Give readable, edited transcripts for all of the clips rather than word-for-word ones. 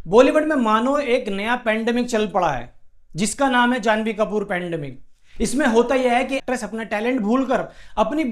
बॉलीवुड में मानो एक नया पेंडेमिक चल पड़ा है जिसका नाम है जानवी कपूर पेंडेमिक। इसमें होता यह है कि एक्ट्रेस अपना टैलेंट भूलकर अपनी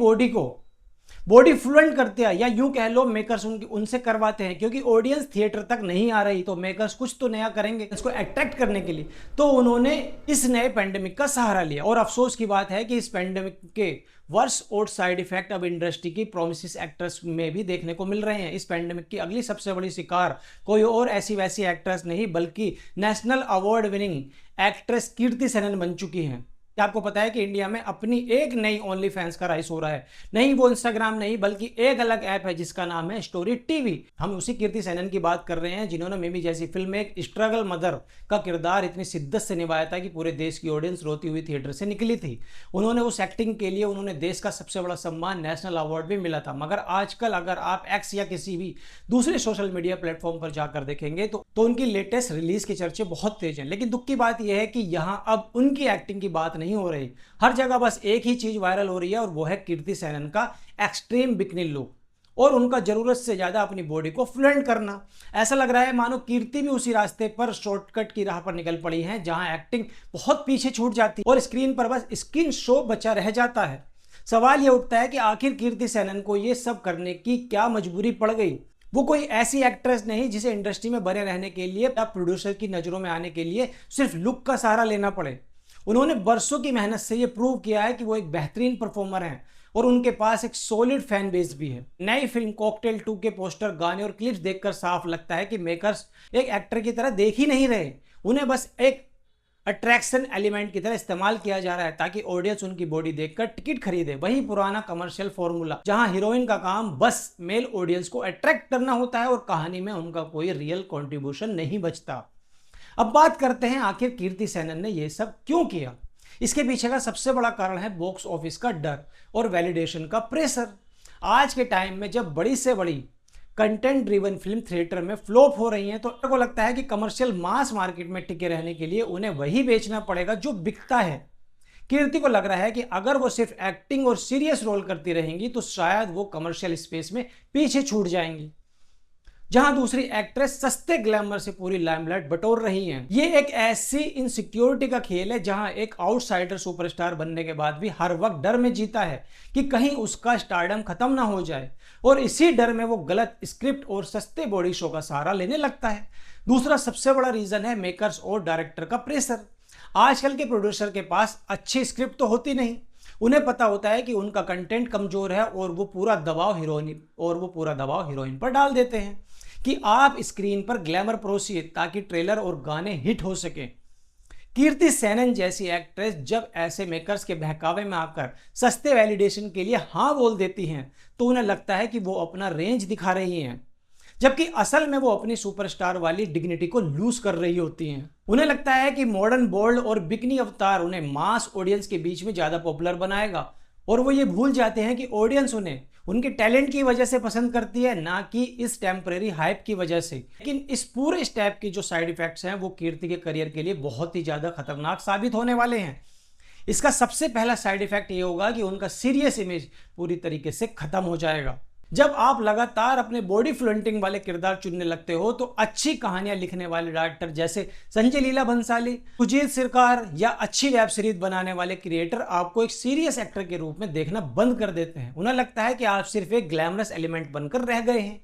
बॉडी फ्लुएंट करते हैं, या यूं कह लो मेकर्स उनसे करवाते हैं, क्योंकि ऑडियंस थिएटर तक नहीं आ रही तो मेकर्स कुछ तो नया करेंगे इसको अट्रैक्ट करने के लिए। तो उन्होंने इस नए पेंडेमिक का सहारा लिया और अफसोस की बात है कि इस पेंडेमिक के वर्स और साइड इफेक्ट अब इंडस्ट्री की प्रोमिसेस एक्ट्रेस में भी देखने को मिल रहे हैं। इस पेंडेमिक की अगली सबसे बड़ी शिकार कोई और ऐसी वैसी एक्ट्रेस नहीं बल्कि नेशनल अवार्ड विनिंग एक्ट्रेस कीर्ति सेनन बन चुकी हैं। क्या आपको पता है कि इंडिया में अपनी एक नई ओनली फैंस का राइज हो रहा है? नहीं, वो इंस्टाग्राम नहीं बल्कि एक अलग ऐप है जिसका नाम है स्टोरी टीवी। हम उसी कीर्ति सेनन की बात कर रहे हैं जिन्होंने मिमी जैसी फिल्म में एक स्ट्रगल मदर का किरदार इतनी शिद्दत से निभाया था कि पूरे देश की ऑडियंस रोती हुई थिएटर से निकली थी। उन्होंने उस एक्टिंग के लिए उन्होंने देश का सबसे बड़ा सम्मान नेशनल अवार्ड भी मिला था। मगर आजकल अगर आप एक्स या किसी भी दूसरे सोशल मीडिया प्लेटफॉर्म पर जाकर देखेंगे तो उनकी लेटेस्ट रिलीज के चर्चे बहुत तेज हैं। लेकिन दुख की बात यह है कि यहाँ अब उनकी एक्टिंग की बात नहीं हो रही। हर जगह बस एक ही चीज वायरल हो रही है और वो है कीर्ति सेनन का एक्सट्रीम बिकनी लुक और उनका जरूरत से ज्यादा अपनी बॉडी को फ्लुएंट करना। ऐसा लग रहा है मानो कीर्ति भी उसी रास्ते पर शॉर्टकट की राह पर निकल पड़ी है जहां एक्टिंग बहुत पीछे छूट जाती है और स्क्रीन पर बस स्किन शो बचा रह जाता है। सवाल यह उठता है कि आखिर कीर्ति सेनन को यह सब करने की क्या मजबूरी पड़ गई? वो कोई ऐसी एक्ट्रेस नहीं जिसे इंडस्ट्री में बने रहने के लिए या प्रोड्यूसर की नजरों में आने के लिए सिर्फ लुक का सहारा लेना पड़े। उन्होंने बरसों की मेहनत से यह प्रूव किया है कि वो एक बेहतरीन परफॉर्मर हैं और उनके पास एक सॉलिड फैन बेस भी है। नई फिल्म कॉकटेल 2 के पोस्टर, गाने और क्लिप्स देखकर साफ लगता है कि मेकर्स एक एक्टर की तरह देख ही नहीं रहे, उन्हें बस एक अट्रैक्शन एलिमेंट की तरह इस्तेमाल किया जा रहा है ताकि ऑडियंस उनकी बॉडी देखकर टिकट खरीदे। वही पुराना कमर्शियल फॉर्मूला जहां हीरोइन का काम बस मेल ऑडियंस को अट्रैक्ट करना होता है और कहानी में उनका कोई रियल कंट्रीब्यूशन नहीं बचता। अब बात करते हैं आखिर कीर्ति सेनन ने यह सब क्यों किया। इसके पीछे का सबसे बड़ा कारण है बॉक्स ऑफिस का डर और वैलिडेशन का प्रेशर। आज के टाइम में जब बड़ी से बड़ी कंटेंट ड्रिवन फिल्म थिएटर में फ्लॉप हो रही हैं तो को लगता है कि कमर्शियल मास मार्केट में टिके रहने के लिए उन्हें वही बेचना पड़ेगा जो बिकता है। कीर्ति को लग रहा है कि अगर वो सिर्फ एक्टिंग और सीरियस रोल करती रहेंगी तो शायद वो कमर्शियल स्पेस में पीछे छूट जाएंगी, जहां दूसरी एक्ट्रेस सस्ते ग्लैमर से पूरी लाइमलाइट बटोर रही हैं। ये एक ऐसी इनसिक्योरिटी का खेल है जहां एक आउटसाइडर सुपरस्टार बनने के बाद भी हर वक्त डर में जीता है कि कहीं उसका स्टारडम खत्म ना हो जाए और इसी डर में वो गलत स्क्रिप्ट और सस्ते बॉडी शो का सहारा लेने लगता है। दूसरा सबसे बड़ा रीजन है मेकर्स और डायरेक्टर का प्रेशर। आजकल के प्रोड्यूसर के पास अच्छी स्क्रिप्ट तो होती नहीं, उन्हें पता होता है कि उनका कंटेंट कमजोर है और वो पूरा दबाव हीरोइन पर डाल देते हैं कि आप स्क्रीन पर ग्लैमर परोसिए ताकि ट्रेलर और गाने हिट हो सके। कीर्ति सेनन जैसी एक्ट्रेस जब ऐसे मेकर्स के बहकावे में आकर सस्ते वैलिडेशन के लिए हाँ बोल देती हैं तो उन्हें लगता है कि वो अपना रेंज दिखा रही हैं, जबकि असल में वो अपनी सुपरस्टार वाली डिग्निटी को लूज कर रही होती हैं। उन्हें लगता है कि मॉडर्न, बोल्ड और बिकनी अवतार उन्हें मास ऑडियंस के बीच में ज्यादा पॉपुलर बनाएगा और वो ये भूल जाते हैं कि ऑडियंस उन्हें उनके टैलेंट की वजह से पसंद करती है, ना कि इस टेम्परेरी हाइप की वजह से। लेकिन इस पूरे स्टेप की जो साइड इफेक्ट्स हैं वो कीर्ति के करियर के लिए बहुत ही ज्यादा खतरनाक साबित होने वाले हैं। इसका सबसे पहला साइड इफेक्ट ये होगा कि उनका सीरियस इमेज पूरी तरीके से खत्म हो जाएगा। जब आप लगातार अपने बॉडी फ्लंटिंग वाले किरदार चुनने लगते हो तो अच्छी कहानियां लिखने वाले डायरेक्टर जैसे संजय लीला भंसाली, सुजीत सरकार या अच्छी वेब सीरीज बनाने वाले क्रिएटर आपको एक सीरियस एक्टर के रूप में देखना बंद कर देते हैं। उन्हें लगता है कि आप सिर्फ एक ग्लैमरस एलिमेंट बनकर रह गए हैं।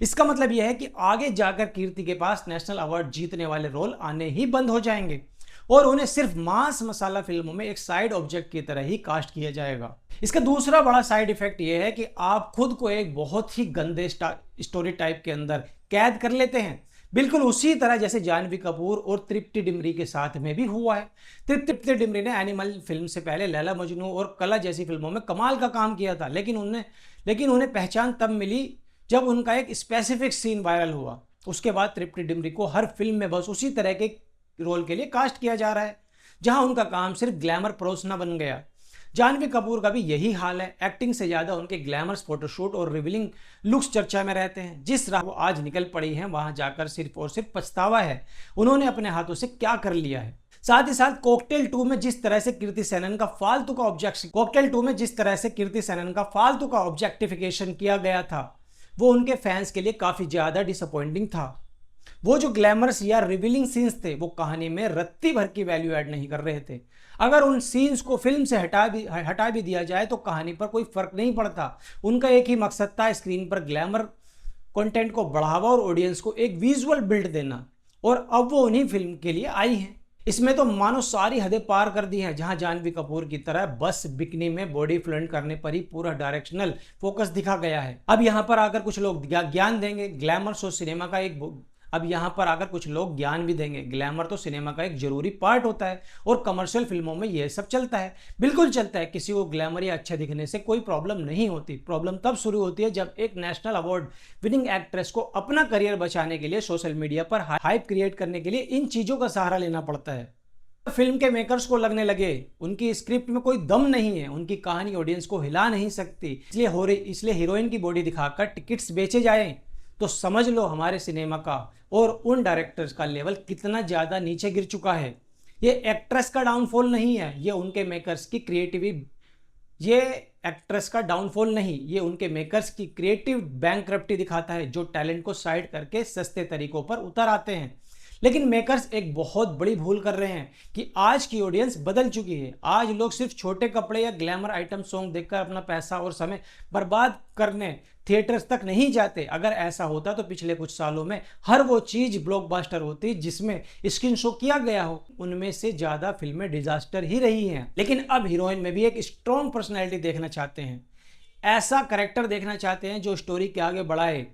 इसका मतलब यह है कि आगे जाकर कीर्ति के पास नेशनल अवार्ड जीतने वाले रोल आने ही बंद हो जाएंगे और उन्हें सिर्फ मास मसाला फिल्मों में एक साइड ऑब्जेक्ट की तरह ही कास्ट किया जाएगा। इसका दूसरा बड़ा साइड इफेक्ट यह है कि आप खुद को एक बहुत ही गंदे स्टोरी टाइप के अंदर कैद कर लेते हैं, बिल्कुल उसी तरह जैसे जानवी कपूर और तृप्ति डिमरी के साथ में भी हुआ है। तृप्ति डिमरी ने एनिमल फिल्म से पहले लैला मजनू और कला जैसी फिल्मों में कमाल का काम किया था, लेकिन उन्हें पहचान तब मिली जब उनका एक स्पेसिफिक सीन वायरल हुआ। उसके बाद तृप्ति डिमरी को हर फिल्म में बस उसी तरह के रोल के लिए कास्ट किया जा रहा है जहां उनका काम सिर्फ ग्लैमर परोसना बन गया। जानवी कपूर का भी यही हाल है। एक्टिंग से ज्यादा उनके ग्लैमर्स फोटोशूट और रिवीलिंग लुक्स चर्चा में रहते हैं। जिस राह वो आज निकल पड़ी हैं वहां जाकर सिर्फ और सिर्फ पछतावा है उन्होंने अपने हाथों से क्या कर लिया है। साथ ही साथ कॉकटेल 2 में जिस तरह से कीर्ति सेनन का फालतू का ऑब्जेक्टिफिकेशन किया गया था वो उनके फैंस के लिए काफी ज्यादा डिसअपॉइंटिंग था। वो जो ग्लैमरस या रिवीलिंग सीन्स थे वो कहानी में रत्ती भर की वैल्यू ऐड नहीं कर रहे थे। अगर उन सीन्स को फिल्म से हटा भी दिया जाए तो कहानी पर कोई फर्क नहीं पड़ता। उनका एक ही मकसद था, स्क्रीन पर ग्लैमर कंटेंट को बढ़ावा और ऑडियंस को एक विजुअल बिल्ड देना, और अब वो उन्हीं फिल्म के लिए आई हैं। इसमें तो मानो सारी हदें पार कर दी हैं, जहां जानवी कपूर की तरह बस बिकनी में बॉडी फ्लंट करने पर ही पूरा डायरेक्शनल फोकस दिखा गया है। अब यहां पर आकर कुछ लोग ज्ञान देंगे, ग्लैमर शो सिनेमा का एक अब यहां पर आकर कुछ लोग ज्ञान भी देंगे, ग्लैमर तो सिनेमा का एक जरूरी पार्ट होता है और कमर्शियल फिल्मों में यह सब चलता है। बिल्कुल चलता है, किसी को ग्लैमर या अच्छा दिखने से कोई प्रॉब्लम नहीं होती। प्रॉब्लम तब शुरू होती है जब एक नेशनल अवार्ड विनिंग एक्ट्रेस को अपना करियर बचाने के लिए सोशल मीडिया पर हाइप क्रिएट करने के लिए इन चीजों का सहारा लेना पड़ता है। फिल्म के मेकर्स को लगने लगे उनकी स्क्रिप्ट में कोई दम नहीं है, उनकी कहानी ऑडियंस को हिला नहीं सकती, इसलिए हीरोइन की बॉडी दिखाकर टिकट्स बेचे जाएं, तो समझ लो हमारे सिनेमा का और उन डायरेक्टर्स का लेवल कितना ज़्यादा नीचे गिर चुका है। ये एक्ट्रेस का डाउनफॉल नहीं है, ये उनके मेकर्स की ये एक्ट्रेस का डाउनफॉल नहीं, ये उनके मेकर्स की क्रिएटिव बैंकरप्टी दिखाता है, जो टैलेंट को साइड करके सस्ते तरीकों पर उतर आते हैं। लेकिन मेकर्स एक बहुत बड़ी भूल कर रहे हैं कि आज की ऑडियंस बदल चुकी है। आज लोग सिर्फ छोटे कपड़े या ग्लैमर आइटम सॉन्ग देखकर अपना पैसा और समय बर्बाद करने थिएटर्स तक नहीं जाते। अगर ऐसा होता तो पिछले कुछ सालों में हर वो चीज ब्लॉकबस्टर होती जिसमें स्क्रीन शो किया गया हो, उनमें से ज्यादा फिल्में डिजास्टर ही रही हैं। लेकिन अब हीरोइन में भी एक स्ट्रॉन्ग पर्सनैलिटी देखना चाहते हैं, ऐसा कैरेक्टर देखना चाहते हैं जो स्टोरी के आगे बढ़ाए।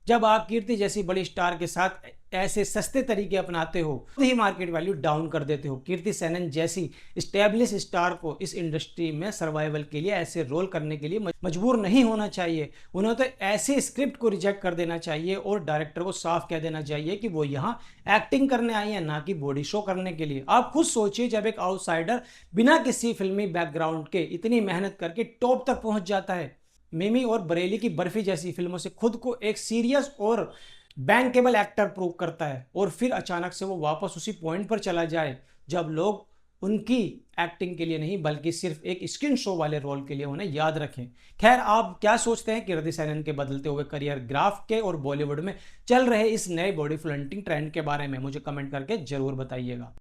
जब आप कीर्ति जैसी बड़ी स्टार के साथ ऐसे सस्ते तरीके अपनाते हो तो ही मार्केट वैल्यू डाउन कर देते हो। कीर्ति सेनन जैसी स्टैब्लिश स्टार को इस इंडस्ट्री में सर्वाइवल के लिए ऐसे रोल करने के लिए मजबूर नहीं होना चाहिए। उन्हें तो ऐसे स्क्रिप्ट को रिजेक्ट कर देना चाहिए और डायरेक्टर को साफ कह देना चाहिए कि वो यहाँ एक्टिंग करने आई है, ना कि बॉडी शो करने के लिए। आप खुद सोचिए, जब एक आउटसाइडर बिना किसी फिल्मी बैकग्राउंड के इतनी मेहनत करके टॉप तक पहुंच जाता है, मिमी और बरेली की बर्फी जैसी फिल्मों से खुद को एक सीरियस और बैंकेबल एक्टर प्रूव करता है, और फिर अचानक से वो वापस उसी पॉइंट पर चला जाए जब लोग उनकी एक्टिंग के लिए नहीं बल्कि सिर्फ एक स्क्रीन शो वाले रोल के लिए उन्हें याद रखें। खैर, आप क्या सोचते हैं कीर्ति सेनन के बदलते हुए करियर ग्राफ के और बॉलीवुड में चल रहे इस नए बॉडी फ्लंटिंग ट्रेंड के बारे में? मुझे कमेंट करके जरूर बताइएगा।